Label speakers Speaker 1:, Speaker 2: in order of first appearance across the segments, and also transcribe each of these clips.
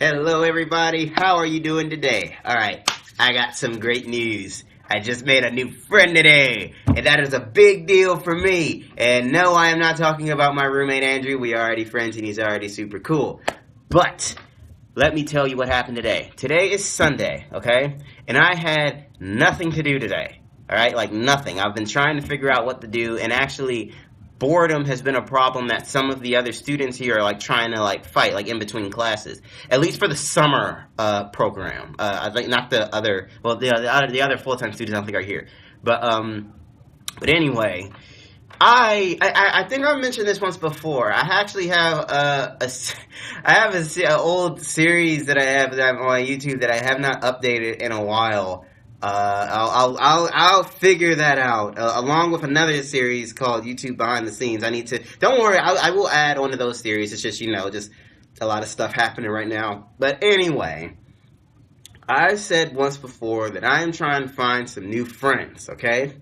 Speaker 1: Hello everybody, how are you doing today? Alright, I got some great news. I just made a new friend today, and that is a big deal for me. And no, I am not talking about my roommate Andrew. We are already friends and he's already super cool. But, let me tell you what happened today. Today is Sunday, okay? And I had nothing to do today. Alright, like nothing. I've been trying to figure out what to do, and actually boredom has been a problem that some of the other students here are like trying to like fight, like in between classes. At least for the summer program. I think not the other. Well, the other full-time students I don't think are here. But anyway, I think I mentioned this once before. I actually have an old series that I have on YouTube that I have not updated in a while. I'll figure that out along with another series called YouTube Behind the Scenes. Don't worry, I will add on to those series. It's just, just a lot of stuff happening right now. But anyway, I said once before that I am trying to find some new friends, okay?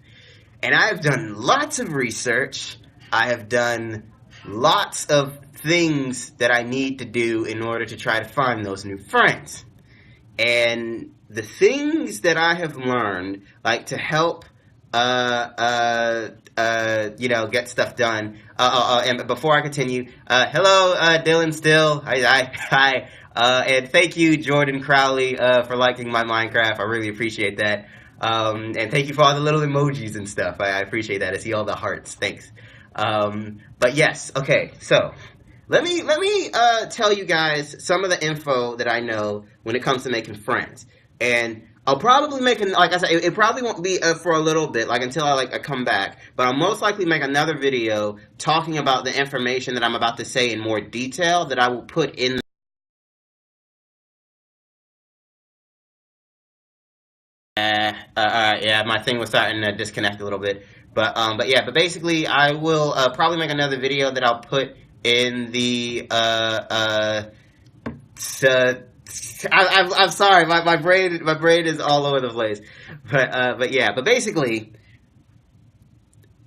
Speaker 1: And I've done lots of research. I have done lots of things that I need to do in order to try to find those new friends. And the things that I have learned, like to help, get stuff done. And before I continue, hello, Dylan Still. Hi. And thank you, Jordan Crowley, for liking my Minecraft. I really appreciate that. And thank you for all the little emojis and stuff. I appreciate that. I see all the hearts. Thanks. But yes, okay, so. Let me tell you guys some of the info that I know when it comes to making friends. And I'll probably like I said, it probably won't be for a little bit, like until I come back. But I'll most likely make another video talking about the information that I'm about to say in more detail that I will put in. Yeah, my thing was starting to disconnect a little bit. But basically I will probably make another video that I'll put in the I'm sorry, my brain is all over the place. But basically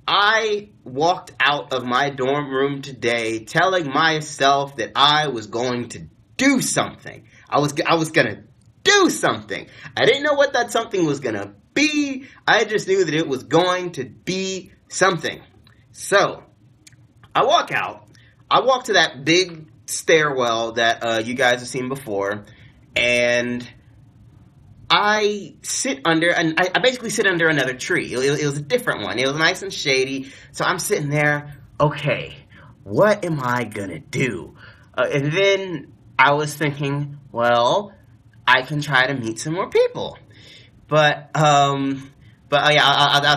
Speaker 1: I walked out of my dorm room today telling myself that I was going to do something. I was gonna do something. I didn't know what that something was gonna be. I just knew that it was going to be something. So I walk out. I walk to that big stairwell that you guys have seen before, and I basically sit under another tree. It was a different one. It was nice and shady. So I'm sitting there, okay, what am I gonna do? And then I was thinking, well, I can try to meet some more people. But I'll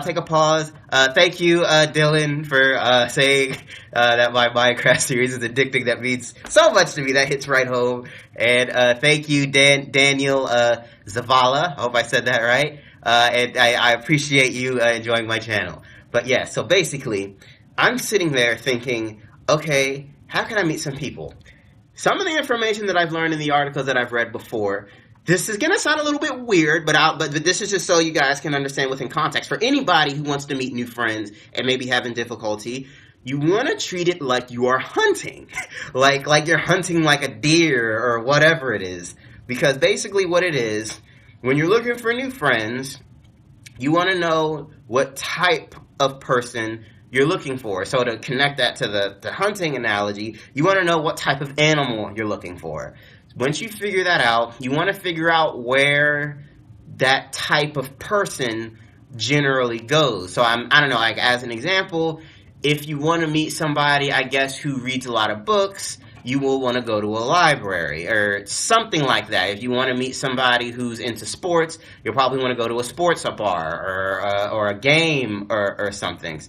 Speaker 1: take a pause. Thank you, Dylan, for saying that my Minecraft series is addicting. That means so much to me. That hits right home. And thank you, Daniel Zavala. I hope I said that right. And I appreciate you enjoying my channel. But yeah, so basically, I'm sitting there thinking, okay, how can I meet some people? Some of the information that I've learned in the articles that I've read before. This is going to sound a little bit weird, but this is just so you guys can understand within context. For anybody who wants to meet new friends and maybe having difficulty, you want to treat it like you are hunting. like you're hunting like a deer or whatever it is. Because basically what it is, when you're looking for new friends, you want to know what type of person you're looking for. So to connect that to the hunting analogy, you want to know what type of animal you're looking for. Once you figure that out, you want to figure out where that type of person generally goes. So I don't know, like as an example, if you want to meet somebody, I guess, who reads a lot of books, you will want to go to a library or something like that. If you want to meet somebody who's into sports, you'll probably want to go to a sports bar or a game or something.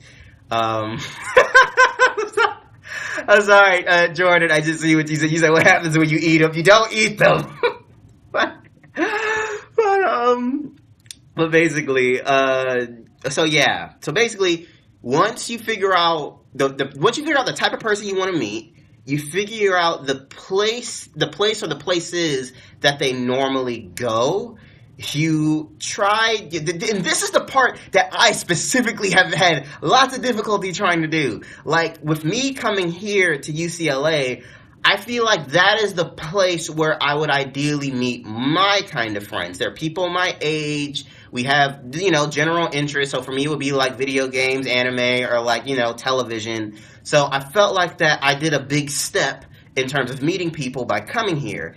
Speaker 1: I'm sorry, Jordan, I just see what you said. You said, what happens when you eat them? You don't eat them. but basically, so basically, once you figure out the type of person you want to meet, you figure out the place or the places that they normally go. You try, and this is the part that I specifically have had lots of difficulty trying to do. Like, with me coming here to UCLA, I feel like that is the place where I would ideally meet my kind of friends. They're people my age. We have, general interests. So for me, it would be like video games, anime, or like, television. So I felt like that I did a big step in terms of meeting people by coming here.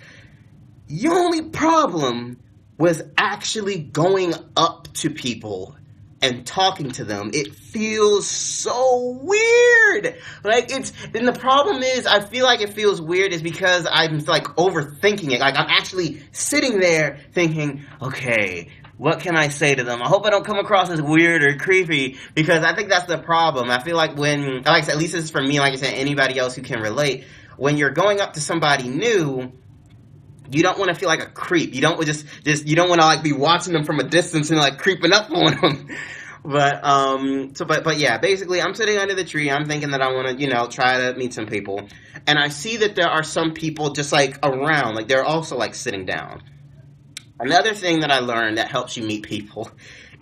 Speaker 1: The only problem was actually going up to people and talking to them. It feels so weird. And the problem is, I feel like it feels weird is because I'm like overthinking it. Like I'm actually sitting there thinking, okay, what can I say to them? I hope I don't come across as weird or creepy, because I think that's the problem. I feel like like I said, at least this is for me, like I said, anybody else who can relate, when you're going up to somebody new, you don't want to feel like a creep. You don't just you don't want to like be watching them from a distance and like creeping up on them. But yeah, basically I'm sitting under the tree. I'm thinking that I want to, try to meet some people. And I see that there are some people just like around, like they're also like sitting down. Another thing that I learned that helps you meet people,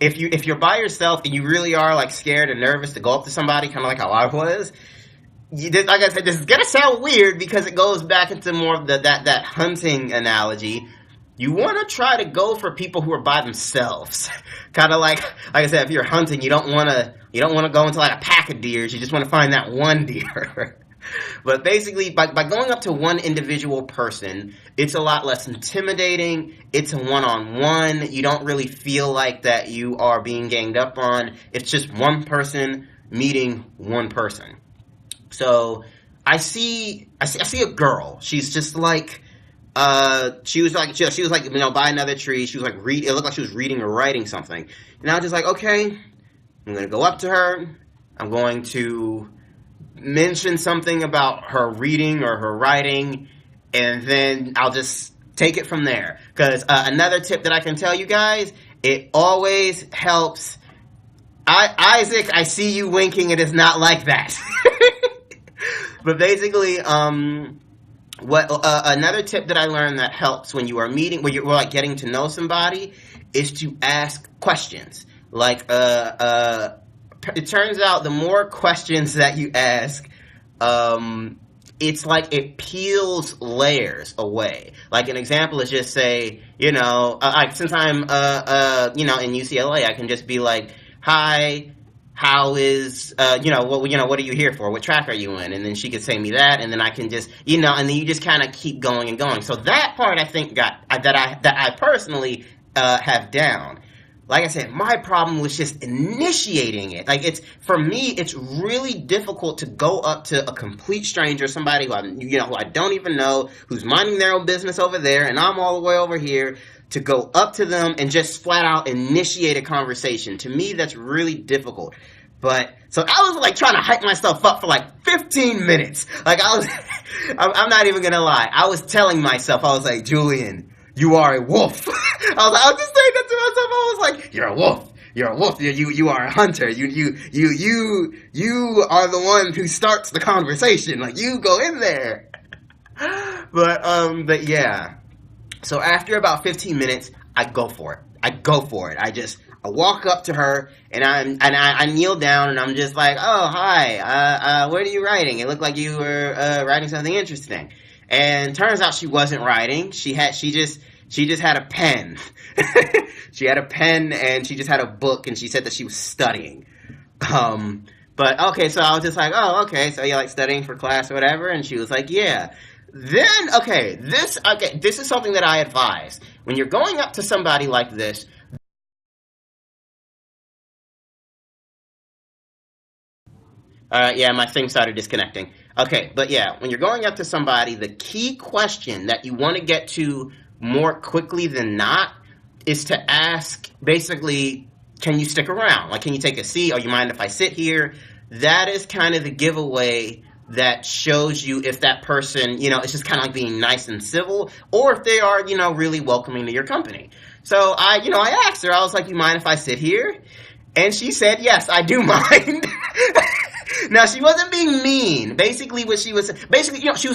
Speaker 1: if you're by yourself and you really are like scared and nervous to go up to somebody, kind of like how I was, like I said, this is gonna sound weird because it goes back into more of that hunting analogy. You want to try to go for people who are by themselves. Kind of like I said, if you're hunting, you don't want to go into like a pack of deers. You just want to find that one deer. But basically, by going up to one individual person, it's a lot less intimidating. It's a one-on-one. You don't really feel like that you are being ganged up on. It's just one person meeting one person. So I see a girl. She's just like, she was like by another tree. She was like it looked like she was reading or writing something. And I was just like, okay, I'm gonna go up to her. I'm going to mention something about her reading or her writing, and then I'll just take it from there. Because another tip that I can tell you guys, it always helps. Isaac, I see you winking. It is not like that. But basically, another tip that I learned that helps when you are meeting, when you're like getting to know somebody, is to ask questions. Like, it turns out the more questions that you ask, it's like it peels layers away. Like an example is just say, since I'm, in UCLA, I can just be like, hi. How is, what are you here for? What track are you in? And then she could say me that, and then I can just, and then you just kind of keep going and going. So that part I think that I personally have down. Like I said, my problem was just initiating it. Like for me, it's really difficult to go up to a complete stranger, somebody who I don't even know, who's minding their own business over there, and I'm all the way over here, to go up to them and just flat out initiate a conversation. To me, that's really difficult. So I was like trying to hype myself up for like 15 minutes. Like I'm not even gonna lie. I was telling myself, I was like, Julian, you are a wolf. I was just saying that to myself. I was like, you're a wolf. You're a wolf. You are a hunter. You are the one who starts the conversation. Like you go in there. But yeah. So after about 15 minutes, I go for it. I walk up to her and I kneel down and I'm just like, oh, hi, what are you writing? It looked like you were writing something interesting. And turns out she wasn't writing. She just had a pen. She had a pen and she just had a book and she said that she was studying. But okay, so I was just like, oh, okay, so you're like studying for class or whatever? And she was like, yeah. Then, this is something that I advise. When you're going up to somebody like this, yeah, my thing started disconnecting. Okay, but yeah, when you're going up to somebody, the key question that you want to get to more quickly than not is to ask, basically, can you stick around? Like, can you take a seat? Or you mind if I sit here? That is kind of the giveaway that shows you if that person, it's just kind of like being nice and civil, or if they are, really welcoming to your company. So I asked her, I was like, you mind if I sit here? And she said, yes, I do mind. Now, she wasn't being mean. Basically, she was in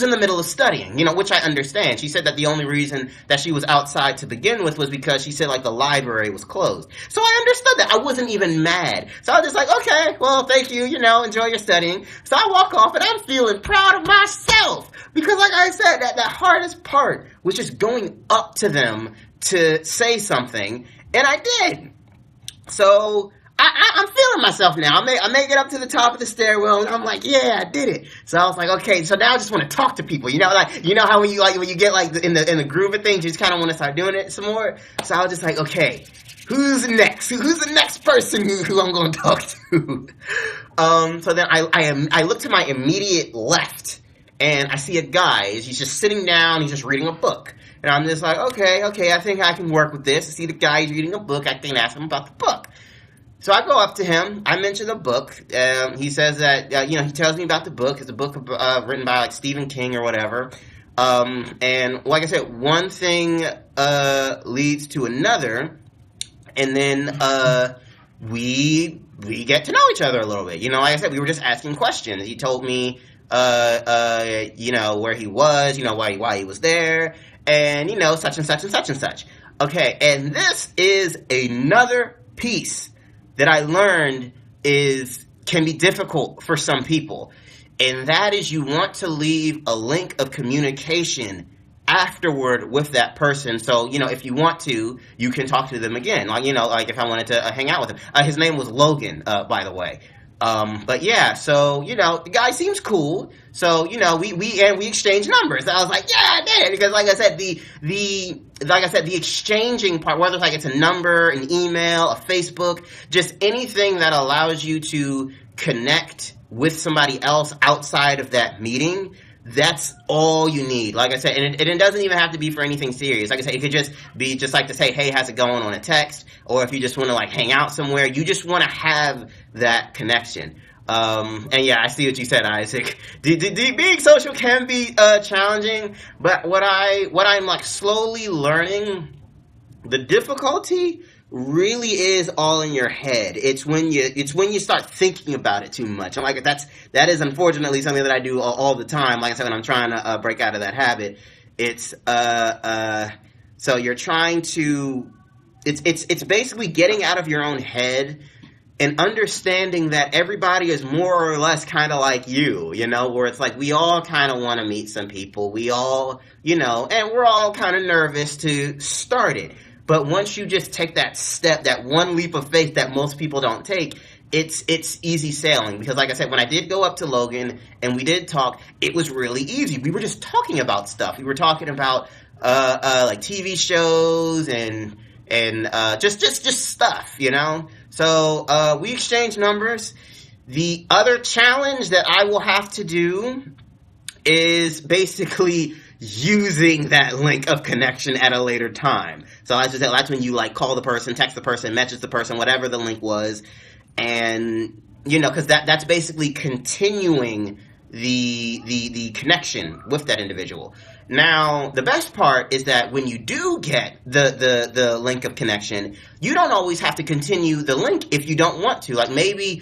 Speaker 1: the middle of studying, which I understand. She said that the only reason that she was outside to begin with was because she said, like, the library was closed. So I understood that. I wasn't even mad. So I was just like, okay, well, thank you, enjoy your studying. So I walk off, and I'm feeling proud of myself. Because, like I said, that hardest part was just going up to them to say something, and I did. So I'm feeling myself now. I make it up to the top of the stairwell, and I'm like, yeah, I did it. So I was like, okay, so now I just want to talk to people. How when you get like in the groove of things, you just kind of want to start doing it some more. So I was just like, okay, who's next? Who's the next person who I'm going to talk to? So then I look to my immediate left, and I see a guy. He's just sitting down. He's just reading a book. And I'm just like, okay, I think I can work with this. I see the guy, he's reading a book. I can ask him about the book. So I go up to him. I mention the book. He says that, he tells me about the book. It's a book written by, like, Stephen King or whatever. And like I said, one thing leads to another. And then we get to know each other a little bit. Like I said, we were just asking questions. He told me, where he was, why he was there. And, such and such and such and such. Okay, and this is another piece that I learned can be difficult for some people. And that is, you want to leave a link of communication afterward with that person. So, if you want to, you can talk to them again. Like if I wanted to hang out with him. His name was Logan, by the way. But yeah, so, the guy seems cool. So, we exchanged numbers. I was like, yeah, I did. Because like I said, the exchanging part, whether it's a number, an email, a Facebook, just anything that allows you to connect with somebody else outside of that meeting, that's all you need. Like I said, and it doesn't even have to be for anything serious. Like I said, it could just be just like to say, hey, how's it going, on a text, or if you just want to like hang out somewhere, you just want to have that connection. And yeah, I see what you said, Isaac. Being social can be challenging, but what I'm like slowly learning, the difficulty really is all in your head. It's when you start thinking about it too much. And like that is unfortunately something that I do all the time. Like I said, when I'm trying to break out of that habit, it's so you're trying to it's basically getting out of your own head and understanding that everybody is more or less kind of like you, where it's like we all kind of want to meet some people. We all, and we're all kind of nervous to start it. But once you just take that step, that one leap of faith that most people don't take, it's easy sailing. Because like I said, when I did go up to Logan and we did talk, it was really easy. We were just talking about stuff. We were talking about like TV shows and just stuff, So we exchanged numbers. The other challenge that I will have to do is basically using that link of connection at a later time. So I just said that's when you like call the person, text the person, message the person, whatever the link was, and because that's basically continuing the connection with that individual. Now, the best part is that when you do get the link of connection, you don't always have to continue the link if you don't want to. Like maybe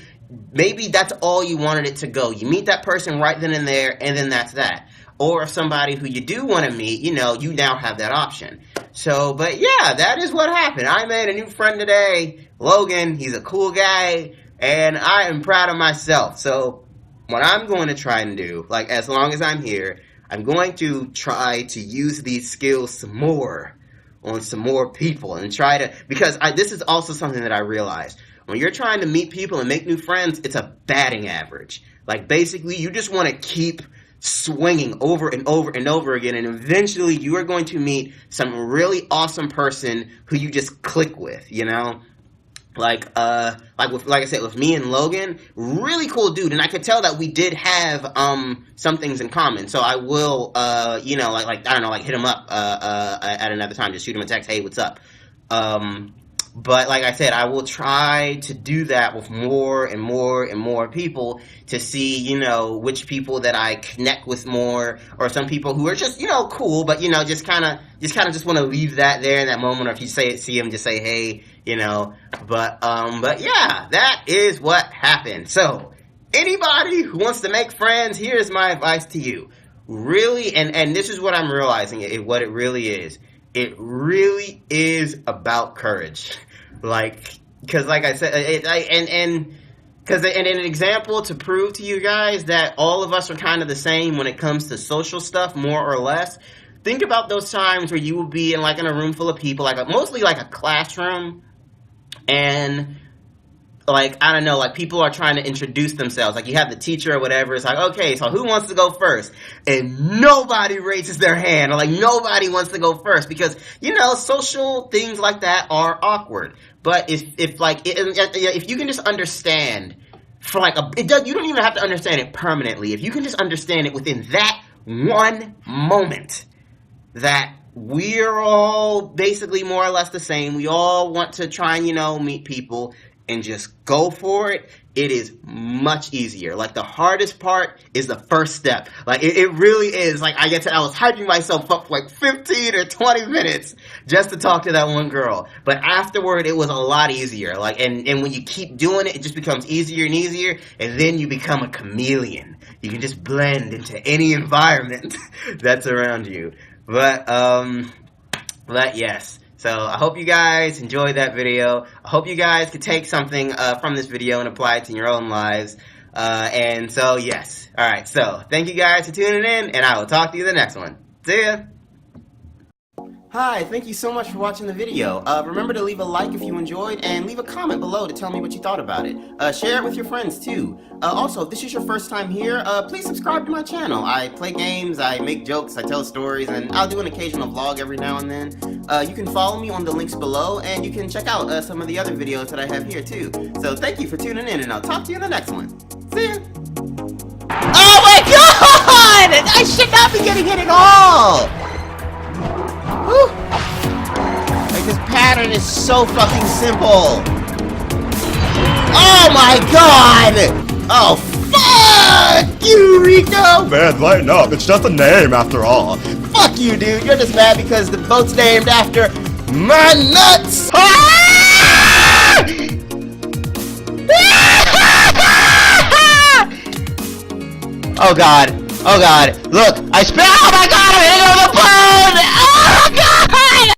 Speaker 1: that's all you wanted it to go. You meet that person right then and there, and then that's that. Or if somebody who you do want to meet, you now have that option. So, but yeah, that is what happened. I made a new friend today, Logan. He's a cool guy, and I am proud of myself. So, what I'm going to try and do, like as long as I'm here, I'm going to try to use these skills some more on some more people and try to, because this is also something that I realized. When you're trying to meet people and make new friends, it's a batting average. Like basically, you just want to keep swinging over and over and over again, and eventually you are going to meet some really awesome person who you just click with, like I said, with me and Logan, really cool dude, and I could tell that we did have some things in common. So I will I don't know, like hit him up at another time, just shoot him a text, hey, what's up? But like I said, I will try to do that with more and more and more people to see, which people that I connect with more, or some people who are just, cool, but, just kind of want to leave that there in that moment. Or if you see them, just say, hey, but yeah, that is what happened. So anybody who wants to make friends, here's my advice to you. Really, and this is what I'm realizing, what it really is. It really is about courage. Like, because like I said, because an example to prove to you guys that all of us are kind of the same when it comes to social stuff, more or less. Think about those times where you will be in a room full of people, mostly like a classroom, and I don't know, people are trying to introduce themselves. You have the teacher or whatever. It's okay, so who wants to go first? And nobody raises their hand, or nobody wants to go first because, social things like that are awkward. But if you can just understand you don't even have to understand it permanently. If you can just understand it within that one moment, that we're all basically more or less the same. We all want to try and, meet people, and just go for it. It is much easier. The hardest part is the first step. It really is. I was hyping myself up for 15 or 20 minutes just to talk to that one girl. But afterward, it was a lot easier. And when you keep doing it, it just becomes easier and easier. And then you become a chameleon. You can just blend into any environment that's around you. But yes. So I hope you guys enjoyed that video. I hope you guys could take something from this video and apply it to your own lives. And so, yes. Alright, so thank you guys for tuning in, and I will talk to you in the next one. See ya! Hi, thank you so much for watching the video. Remember to leave a like if you enjoyed, and leave a comment below to tell me what you thought about it. Share it with your friends too. Also, if this is your first time here, please subscribe to my channel. I play games, I make jokes, I tell stories, and I'll do an occasional vlog every now and then. You can follow me on the links below, and you can check out some of the other videos that I have here too. So thank you for tuning in, and I'll talk to you in the next one. See ya! Oh my god! I should not be getting hit at all! Whew. This pattern is so fucking simple. Oh my god! Oh fuck you, Rico!
Speaker 2: Man, lighten up. It's just a name after all.
Speaker 1: Fuck you, dude. You're just mad because the boat's named after my nuts. Ah! Oh god. Oh god. Look, I spit. Oh my god, I'm hitting on the boat! Ah!